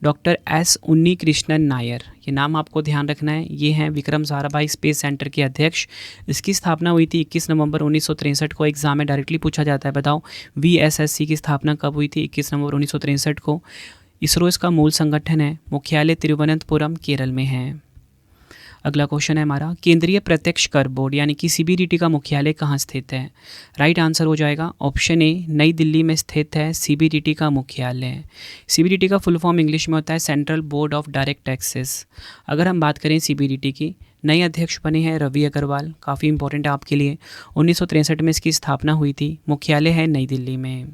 डॉक्टर S उन्नी कृष्णन नायर। ये नाम आपको ध्यान रखना है, ये हैं विक्रम साराभाई स्पेस सेंटर के अध्यक्ष। इसकी स्थापना हुई थी 21 नवंबर 1963 को। एग्जाम में डायरेक्टली पूछा जाता है, बताओ VSSC की स्थापना कब हुई थी? 21 नवंबर 1963 को। इसरो इसका मूल संगठन है। मुख्यालय तिरुवनंतपुरम केरल में है। अगला क्वेश्चन है हमारा, केंद्रीय प्रत्यक्ष कर बोर्ड यानी कि CBDT का मुख्यालय कहाँ स्थित है? राइट आंसर हो जाएगा ऑप्शन ए, नई दिल्ली में स्थित है CBDT का मुख्यालय। CBDT का फुल फॉर्म इंग्लिश में होता है central board of direct taxes. अगर हम बात करें CBDT की, नए अध्यक्ष बने हैं रवि अग्रवाल, काफ़ी इंपॉर्टेंट है आपके लिए। 1963 में इसकी स्थापना हुई थी। मुख्यालय है नई दिल्ली में।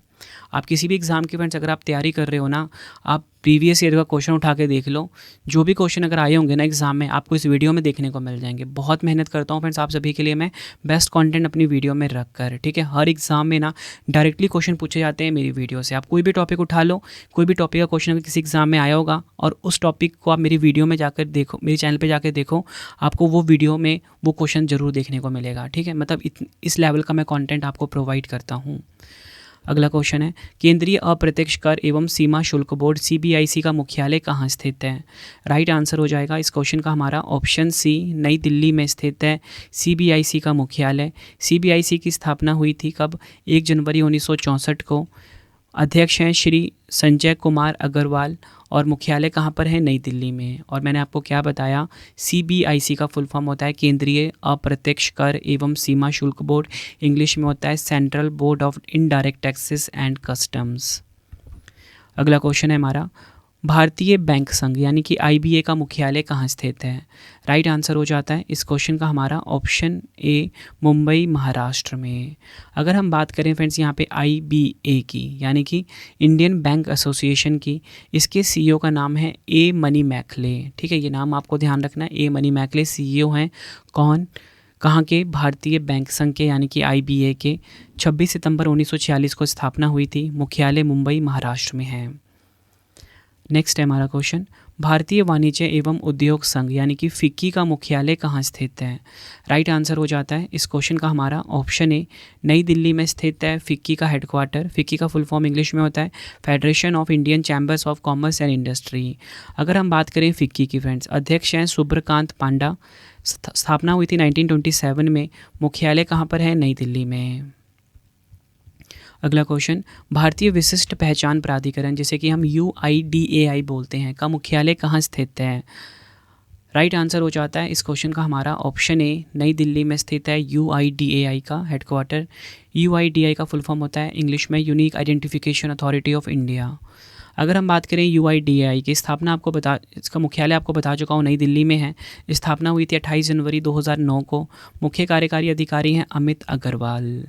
आप किसी भी एग्ज़ाम की फ्रेंड्स अगर आप तैयारी कर रहे हो ना, आप प्रीवियस ईयर का क्वेश्चन उठा के देख लो, जो भी क्वेश्चन अगर आए होंगे ना एग्ज़ाम में, आपको इस वीडियो में देखने को मिल जाएंगे। बहुत मेहनत करता हूँ फ्रेंड्स आप सभी के लिए मैं, बेस्ट कंटेंट अपनी वीडियो में रख कर, ठीक है। हर एग्ज़ाम में ना डायरेक्टली क्वेश्चन पूछे जाते हैं मेरी वीडियो से। आप कोई भी टॉपिक उठा लो, कोई भी टॉपिक का क्वेश्चन अगर किसी एग्ज़ाम में आया होगा और उस टॉपिक को आप मेरी वीडियो में जाकर देखो, मेरे चैनल पर जाकर देखो, आपको वो वीडियो में वो क्वेश्चन ज़रूर देखने को मिलेगा, ठीक है। मतलब इस लेवल का मैं कॉन्टेंट आपको प्रोवाइड करता हूँ। अगला क्वेश्चन है, केंद्रीय अप्रत्यक्ष कर एवं सीमा शुल्क बोर्ड सीबीआईसी का मुख्यालय कहाँ स्थित है? राइट आंसर हो जाएगा इस क्वेश्चन का हमारा ऑप्शन सी, नई दिल्ली में स्थित है सीबीआईसी का मुख्यालय। सीबीआईसी की स्थापना हुई थी कब? 1 जनवरी 1964 को। अध्यक्ष हैं श्री संजय कुमार अग्रवाल और मुख्यालय कहाँ पर है? नई दिल्ली में। और मैंने आपको क्या बताया, सीबीआईसी का फुल फॉर्म होता है केंद्रीय अप्रत्यक्ष कर एवं सीमा शुल्क बोर्ड, इंग्लिश में होता है central board of indirect taxes and customs. अगला क्वेश्चन है हमारा, भारतीय बैंक संघ यानी कि आईबीए का मुख्यालय कहाँ स्थित है? राइट आंसर हो जाता है इस क्वेश्चन का हमारा ऑप्शन ए, मुंबई महाराष्ट्र में। अगर हम बात करें फ्रेंड्स यहाँ पे आईबीए की यानी कि इंडियन बैंक एसोसिएशन की, इसके सीईओ का नाम है ए मनी मैकले, ठीक है। ये नाम आपको ध्यान रखना है, ए मनी मैकले सीईओ हैं। कौन? कहाँ के? भारतीय बैंक संघ के यानी कि आईबीए के। 26 सितंबर 1946 को स्थापना हुई थी, मुख्यालय मुंबई महाराष्ट्र में है। नेक्स्ट है हमारा क्वेश्चन, भारतीय वाणिज्य एवं उद्योग संघ यानी कि फिक्की का मुख्यालय कहाँ स्थित है? राइट आंसर हो जाता है इस क्वेश्चन का हमारा ऑप्शन ए, नई दिल्ली में स्थित है फिक्की का हेडक्वार्टर। फिक्की का फुल फॉर्म इंग्लिश में होता है federation of Indian chambers of commerce and industry. अगर हम बात करें फिक्की की फ्रेंड्स, अध्यक्ष हैं सुब्रकांत पांडा। स्थापना हुई थी 1927 में, मुख्यालय कहाँ पर है? नई दिल्ली में। अगला क्वेश्चन, भारतीय विशिष्ट पहचान प्राधिकरण जिसे कि हम UIDAI बोलते हैं का मुख्यालय कहाँ स्थित है? राइट आंसर हो जाता है इस क्वेश्चन का हमारा ऑप्शन ए, नई दिल्ली में स्थित है UIDAI का हेडक्वार्टर। UIDAI का फुल फॉर्म होता है इंग्लिश में unique identification authority of India. अगर हम बात करें UIDAI की स्थापना इसका मुख्यालय आपको बता चुका हूँ, नई दिल्ली में है। स्थापना हुई थी 28 जनवरी 2009 को। मुख्य कार्यकारी अधिकारी हैं अमित अग्रवाल।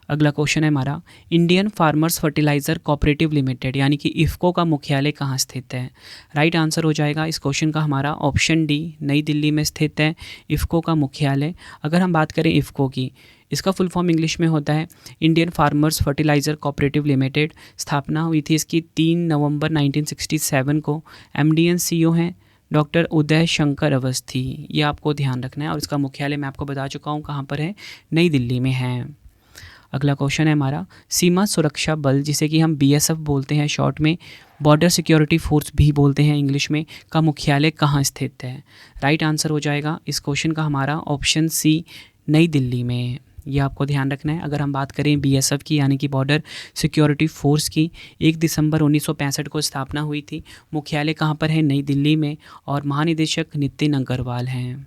अगला क्वेश्चन है हमारा, Indian farmers fertiliser cooperative limited यानी कि इफ़को का मुख्यालय कहाँ स्थित है? राइट आंसर हो जाएगा इस क्वेश्चन का हमारा ऑप्शन डी, नई दिल्ली में स्थित है इफ़को का मुख्यालय। अगर हम बात करें इफ़को की, इसका फुल फॉर्म इंग्लिश में होता है Indian farmers fertiliser cooperative limited. स्थापना हुई थी इसकी 3 नवंबर 1967 को। MD and CEO हैं डॉक्टर उदय शंकर अवस्थी, ये आपको ध्यान रखना है। और इसका मुख्यालय मैं आपको बता चुका हूँ कहाँ पर है, नई दिल्ली में है। अगला क्वेश्चन है हमारा, सीमा सुरक्षा बल जिसे कि हम BSF बोलते हैं शॉर्ट में, बॉर्डर सिक्योरिटी फोर्स भी बोलते हैं इंग्लिश में, का मुख्यालय कहाँ स्थित है? राइट आंसर हो जाएगा इस क्वेश्चन का हमारा ऑप्शन सी, नई दिल्ली में। ये आपको ध्यान रखना है। अगर हम बात करें BSF की यानी कि बॉर्डर सिक्योरिटी फोर्स की, 1 दिसंबर 1965 को स्थापना हुई थी। मुख्यालय कहाँ पर है? नई दिल्ली में। और महानिदेशक नितिन अग्रवाल हैं।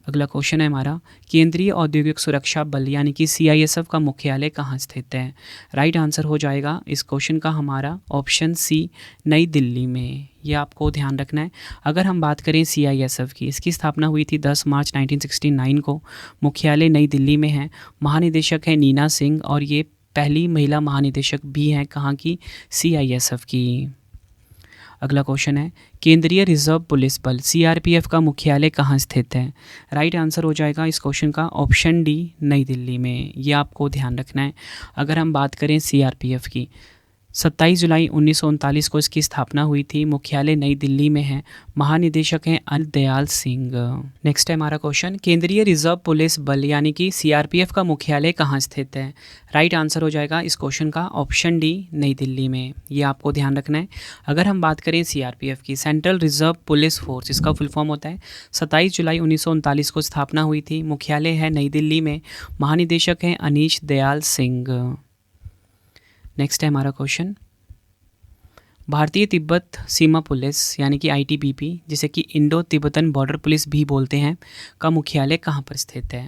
अगला क्वेश्चन है हमारा, केंद्रीय औद्योगिक सुरक्षा बल यानी कि CISF का मुख्यालय कहाँ स्थित है? राइट आंसर हो जाएगा इस क्वेश्चन का हमारा ऑप्शन सी, नई दिल्ली में। ये आपको ध्यान रखना है। अगर हम बात करें CISF की, इसकी स्थापना हुई थी 10 मार्च 1969 को। मुख्यालय नई दिल्ली में है। महानिदेशक है नीना सिंह और ये पहली महिला महानिदेशक भी हैं कहाँ की? CISF की। अगला क्वेश्चन है, केंद्रीय रिजर्व पुलिस बल CRPF का मुख्यालय कहाँ स्थित है? राइट आंसर हो जाएगा इस क्वेश्चन का ऑप्शन डी, नई दिल्ली में। ये आपको ध्यान रखना है। अगर हम बात करें CRPF की, 27 जुलाई 1939 को इसकी स्थापना हुई थी। मुख्यालय नई दिल्ली में है। महानिदेशक हैं अनिल दयाल सिंह। नेक्स्ट है हमारा क्वेश्चन, केंद्रीय रिजर्व पुलिस बल यानी कि CRPF का मुख्यालय कहाँ स्थित है? राइट आंसर हो जाएगा इस क्वेश्चन का ऑप्शन डी, नई दिल्ली में। ये आपको ध्यान रखना है। अगर हम बात करें CRPF की, सेंट्रल रिजर्व पुलिस फोर्स, इसका फुल फॉर्म होता है 27 जुलाई 1939 को स्थापना हुई थी। मुख्यालय है नई दिल्ली में। महानिदेशक हैं अनीश दयाल सिंह। नेक्स्ट है हमारा क्वेश्चन, भारतीय तिब्बत सीमा पुलिस यानी कि ITBP जिसे कि इंडो तिब्बतन बॉर्डर पुलिस भी बोलते हैं का मुख्यालय कहाँ पर स्थित है?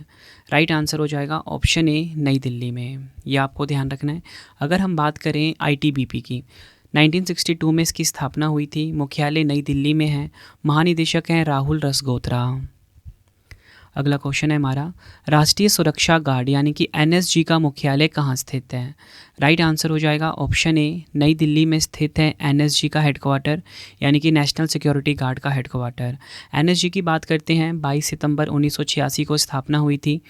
राइट आंसर हो जाएगा ऑप्शन ए, नई दिल्ली में। यह आपको ध्यान रखना है। अगर हम बात करें ITBP की, 1962 में इसकी स्थापना हुई थी। मुख्यालय नई दिल्ली में है। महानिदेशक हैं राहुल रसगोत्रा। अगला क्वेश्चन है हमारा, राष्ट्रीय सुरक्षा गार्ड यानी कि एनएसजी का मुख्यालय कहाँ स्थित है? राइट आंसर हो जाएगा ऑप्शन ए, नई दिल्ली में स्थित है एनएसजी का हेडक्वार्टर, यानी कि नेशनल सिक्योरिटी गार्ड का हेडक्वार्टर। एनएसजी की बात करते हैं, 22 सितंबर 1986 को स्थापना हुई थी।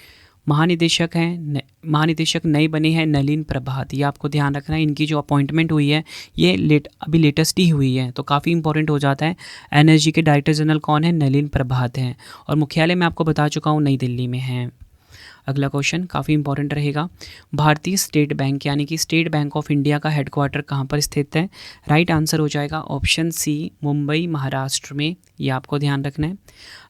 महानिदेशक नए बने हैं नलिन प्रभात, ये आपको ध्यान रखना है। इनकी जो अपॉइंटमेंट हुई है ये अभी लेटेस्ट ही हुई है, तो काफ़ी इंपॉर्टेंट हो जाता है। एनएसजी के डायरेक्टर जनरल कौन है? नलिन प्रभात हैं, और मुख्यालय मैं आपको बता चुका हूँ नई दिल्ली में है। अगला क्वेश्चन काफ़ी इंपॉर्टेंट रहेगा, भारतीय स्टेट बैंक यानी कि स्टेट बैंक ऑफ इंडिया का हेडक्वार्टर कहाँ पर स्थित है? राइट आंसर हो जाएगा ऑप्शन सी, मुंबई महाराष्ट्र में, ये आपको ध्यान रखना है।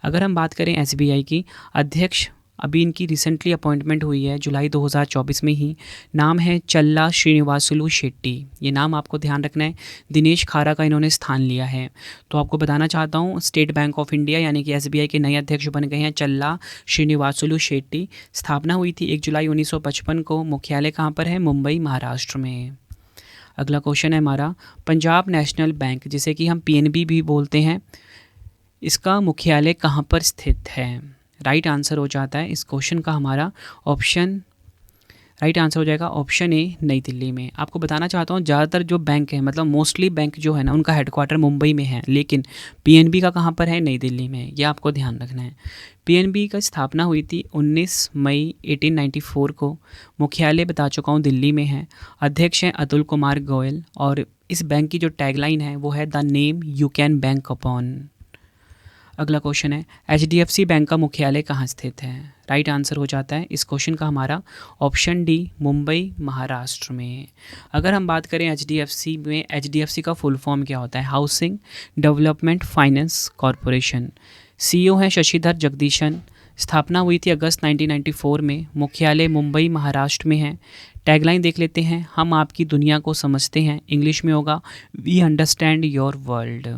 अगर हम बात करें एसबीआई की, अध्यक्ष अभी इनकी रिसेंटली अपॉइंटमेंट हुई है जुलाई 2024 में ही, नाम है चल्ला श्रीनिवासुलु शेट्टी, ये नाम आपको ध्यान रखना है। दिनेश खारा का इन्होंने स्थान लिया है। तो आपको बताना चाहता हूँ, स्टेट बैंक ऑफ इंडिया यानी कि एसबीआई के नए अध्यक्ष बन गए हैं चल्ला श्रीनिवासुलु शेट्टी। स्थापना हुई थी 1 जुलाई 1955 को। मुख्यालय कहाँ पर है? मुंबई महाराष्ट्र में। अगला क्वेश्चन है हमारा, पंजाब नेशनल बैंक जिसे कि हम पीएनबी भी बोलते हैं, इसका मुख्यालय कहाँ पर स्थित है? राइट आंसर हो जाता है इस क्वेश्चन का हमारा राइट आंसर हो जाएगा ऑप्शन ए, नई दिल्ली में। आपको बताना चाहता हूँ, ज़्यादातर जो बैंक है, मतलब मोस्टली बैंक जो है ना, उनका हेडक्वार्टर मुंबई में है, लेकिन पीएनबी का कहाँ पर है? नई दिल्ली में, ये आपको ध्यान रखना है। पीएनबी का स्थापना हुई थी 19 मई 1894 को। मुख्यालय बता चुका हूँ दिल्ली में है। अध्यक्ष हैं अतुल कुमार गोयल, और इस बैंक की जो टैगलाइन है वो है the name you can bank upon. अगला क्वेश्चन है, एचडीएफसी बैंक का मुख्यालय कहाँ स्थित है? राइट आंसर हो जाता है इस क्वेश्चन का हमारा ऑप्शन डी, मुंबई महाराष्ट्र में। अगर हम बात करें एचडीएफसी में, एचडीएफसी का फुल फॉर्म क्या होता है? Housing development finance corporation. CEO हैं शशिधर जगदीशन। स्थापना हुई थी अगस्त 1994 में। मुख्यालय मुंबई महाराष्ट्र में है। टैगलाइन देख लेते हैं, हम आपकी दुनिया को समझते हैं, इंग्लिश में होगा we understand your world.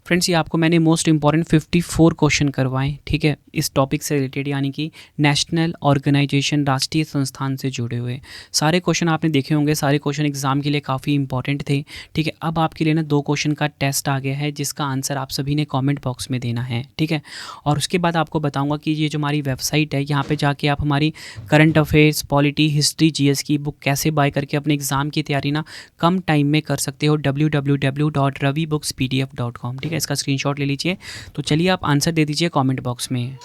Friends, ये आपको मैंने मोस्ट इंपॉर्टेंट 54 क्वेश्चन करवाएं, ठीक है, इस टॉपिक से रिलेटेड, यानी कि नेशनल ऑर्गेनाइजेशन, राष्ट्रीय संस्थान से जुड़े हुए सारे क्वेश्चन आपने देखे होंगे। सारे क्वेश्चन एग्जाम के लिए काफ़ी इंपॉर्टेंट थे, ठीक है। अब आपके लिए ना 2 क्वेश्चन का टेस्ट आ गया है, जिसका आंसर आप सभी ने कॉमेंट बॉक्स में देना है, ठीक है। और उसके बाद आपको बताऊँगा कि ये जो हमारी वेबसाइट है, यहाँ पर जाके आप हमारी current affairs, polity, history, GS की बुक कैसे बाय करके अपने एग्ज़ाम की तैयारी ना कम टाइम में कर सकते हो, www.ravibookspdf.com, ठीक है। इसका स्क्रीनशॉट ले लीजिए। तो चलिए आप आंसर दे दीजिए कमेंट बॉक्स में।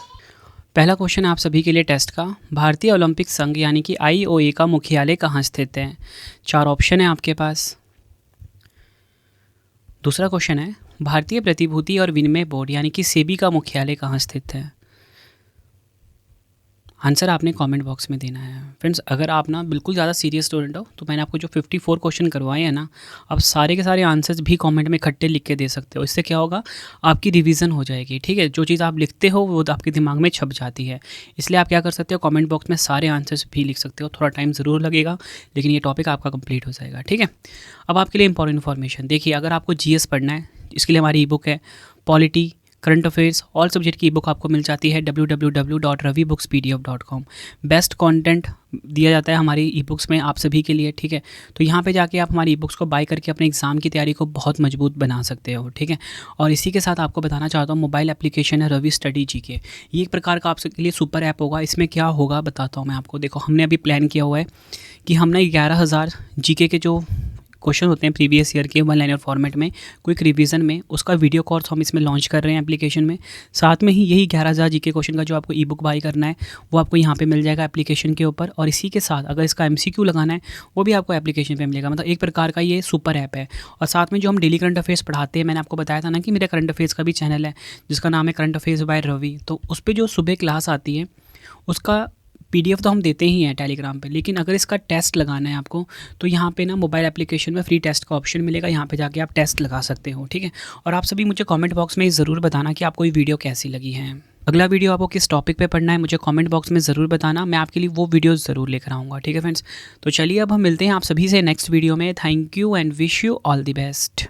पहला क्वेश्चन आप सभी के लिए टेस्ट का, भारतीय ओलंपिक संघ यानी कि आईओए का मुख्यालय कहाँ स्थित है? 4 ऑप्शन है आपके पास। दूसरा क्वेश्चन है, भारतीय प्रतिभूति और विनिमय बोर्ड यानी कि सेबी का मुख्यालय कहाँ स्थित है? आंसर आपने कमेंट बॉक्स में देना है। फ्रेंड्स, अगर आप ना बिल्कुल ज़्यादा सीरियस स्टूडेंट हो तो मैंने आपको जो 54 क्वेश्चन करवाए हैं ना, आप सारे के सारे आंसर्स भी कमेंट में इकट्ठे लिख के दे सकते हो। इससे क्या होगा, आपकी रिवीजन हो जाएगी, ठीक है। जो चीज़ आप लिखते हो वो आपके दिमाग में छप जाती है। इसलिए आप क्या कर सकते हो, कमेंट बॉक्स में सारे आंसर्स भी लिख सकते हो। थोड़ा टाइम ज़रूर लगेगा, लेकिन ये टॉपिक आपका कंप्लीट हो जाएगा, ठीक है। अब आपके लिए इंपॉर्टेंट इन्फॉर्मेशन देखिए, अगर आपको जीएस पढ़ना है, इसके लिए हमारी ई बुक है polity, current affairs, all subject की बुक आपको मिल जाती है www.ravibookspdf.com। बेस्ट कंटेंट दिया जाता है हमारी ई बुक्स में आप सभी के लिए, ठीक है। तो यहाँ पे जाके आप हमारी ई बुक्स को बाय करके अपने एग्जाम की तैयारी को बहुत मजबूत बना सकते हो, ठीक है। और इसी के साथ आपको बताना चाहता हूँ, मोबाइल एप्लीकेशन है रवि स्टडी जीके, ये एक प्रकार का आपके लिए सुपर ऐप होगा। इसमें क्या होगा बताता हूँ मैं आपको। देखो, हमने अभी प्लान किया हुआ है कि हमने 11,000 जीके के जो क्वेश्चन होते हैं प्रीवियस ईयर के 1 लाइनर फॉर्मेट में, क्विक रिवीजन में, उसका वीडियो कोर्स हम इसमें लॉन्च कर रहे हैं एप्लीकेशन में। साथ में ही यही 11,000 जीके क्वेश्चन का जो आपको ई बुक बाई करना है वो आपको यहाँ पे मिल जाएगा एप्लीकेशन के ऊपर। और इसी के साथ अगर इसका एमसीक्यू लगाना है वो भी आपको एप्लीकेशन पे मिलेगा। मतलब एक प्रकार का ये सुपर ऐप है। और साथ में जो हम डेली करंट अफेयर्स पढ़ाते हैं, मैंने आपको बताया था ना कि मेरे करंट अफेयर्स का भी चैनल है जिसका नाम है करंट अफेयर्स बाय रवि। तो उस पर जो सुबह क्लास आती है उसका पीडीएफ तो हम देते ही हैं टेलीग्राम पे, लेकिन अगर इसका टेस्ट लगाना है आपको तो यहाँ पे ना मोबाइल एप्लीकेशन में फ्री टेस्ट का ऑप्शन मिलेगा, यहाँ पे जाके आप टेस्ट लगा सकते हो, ठीक है। और आप सभी मुझे कमेंट बॉक्स में ज़रूर बताना कि आपको ये वीडियो कैसी लगी है। अगला वीडियो आपको किस टॉपिक पे पढ़ना है मुझे कमेंट बॉक्स में ज़रूर बताना, मैं आपके लिए वो वीडियो ज़रूर लेकर आऊँगा, ठीक है फ्रेंड्स। तो चलिए अब हम मिलते हैं आप सभी से नेक्स्ट वीडियो में। Thank you and wish you all the best.